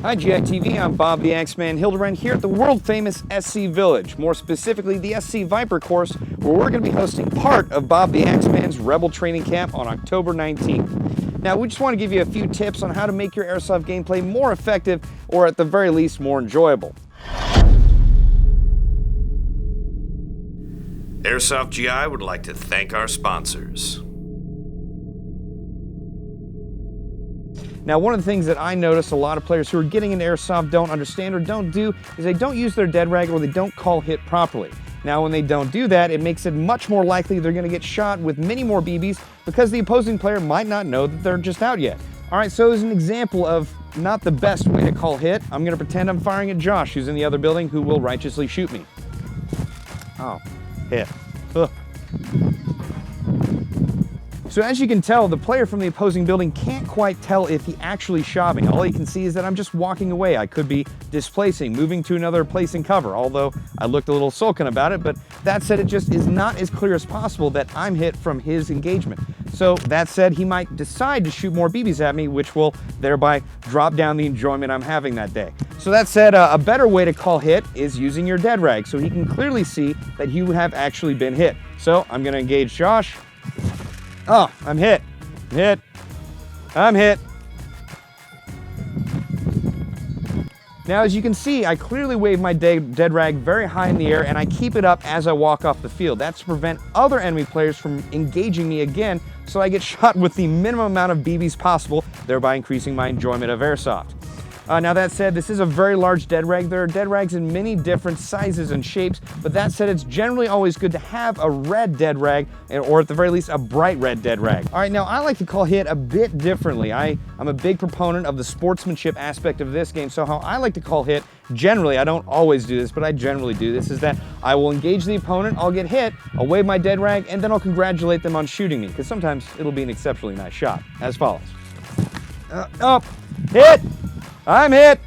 Hi GITV, I'm Bob the Axeman Hildebrand here at the world-famous SC Village, more specifically the SC Viper course, where we're going to be hosting part of Bob the Axeman's Rebel Training Camp on October 19th. Now, we just want to give you a few tips on how to make your airsoft gameplay more effective, or at the very least, more enjoyable. Airsoft GI would like to thank our sponsors. Now, one of the things that I notice a lot of players who are getting into airsoft don't understand or don't do is they don't use their dead rag or they don't call hit properly. Now, when they don't do that, it makes it much more likely they're going to get shot with many more BBs because the opposing player might not know that they're just out yet. All right, so as an example of not the best way to call hit, I'm going to pretend I'm firing at Josh, who's in the other building, who will righteously shoot me. Oh, hit. Ugh. So as you can tell, the player from the opposing building can't quite tell if he actually shot me. All he can see is that I'm just walking away. I could be displacing, moving to another place in cover, although I looked a little sullen about it, but that said, it just is not as clear as possible that I'm hit from his engagement. So that said, he might decide to shoot more BBs at me, which will thereby drop down the enjoyment I'm having that day. So that said, a better way to call hit is using your dead rag, so he can clearly see that you have actually been hit. So I'm gonna engage Josh. Oh, I'm hit. I'm hit. Now, as you can see, I clearly wave my dead rag very high in the air and I keep it up as I walk off the field. That's to prevent other enemy players from engaging me again, so I get shot with the minimum amount of BBs possible, thereby increasing my enjoyment of airsoft. Now that said, this is a very large dead rag. There are dead rags in many different sizes and shapes, but that said, it's generally always good to have a red dead rag, or at the very least, a bright red dead rag. All right, now I like to call hit a bit differently. I'm a big proponent of the sportsmanship aspect of this game, so how I like to call hit, generally, I don't always do this, but I generally do this, is that I will engage the opponent, I'll get hit, I'll wave my dead rag, and then I'll congratulate them on shooting me, because sometimes it'll be an exceptionally nice shot, as follows. Hit! I'm hit.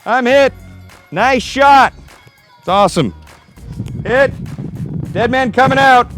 I'm hit. Nice shot. It's awesome. Hit. Dead man coming out.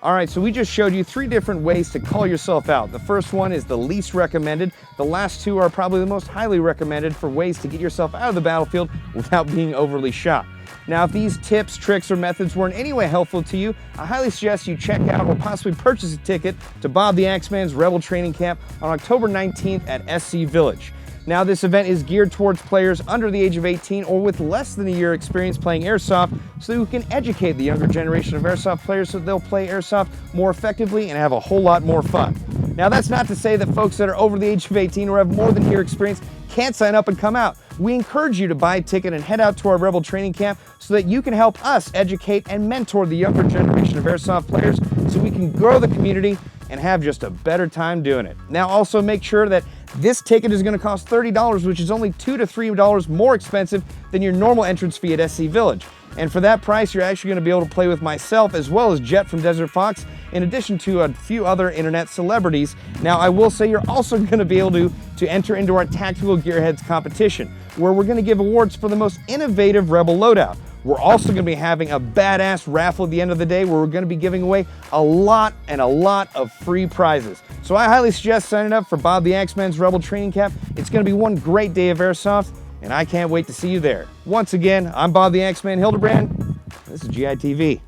All right, so we just showed you 3 different ways to call yourself out. The first one is the least recommended. The last 2 are probably the most highly recommended for ways to get yourself out of the battlefield without being overly shot. Now, if these tips, tricks, or methods were in any way helpful to you, I highly suggest you check out or possibly purchase a ticket to Bob the Axeman's Rebel Training Camp on October 19th at SC Village. Now, this event is geared towards players under the age of 18 or with less than a year experience playing airsoft, so that we can educate the younger generation of airsoft players so they'll play airsoft more effectively and have a whole lot more fun. Now, that's not to say that folks that are over the age of 18 or have more than a year experience can't sign up and come out. We encourage you to buy a ticket and head out to our Rebel Training Camp so that you can help us educate and mentor the younger generation of airsoft players so we can grow the community and have just a better time doing it. Now, also make sure that this ticket is going to cost $30, which is only $2 to $3 more expensive than your normal entrance fee at SC Village. And for that price, you're actually going to be able to play with myself as well as Jet from Desert Fox, in addition to a few other internet celebrities. Now, I will say you're also going to be able to enter into our Tactical Gearheads competition, where we're going to give awards for the most innovative Rebel loadout. We're also going to be having a badass raffle at the end of the day where we're going to be giving away a lot of free prizes. So I highly suggest signing up for Bob the Axeman's Rebel Training Camp. It's going to be one great day of airsoft, and I can't wait to see you there. Once again, I'm Bob the Axeman Hildebrand. This is GITV.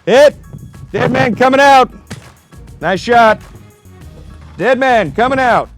Hit! Dead man coming out. Nice shot. Dead man coming out.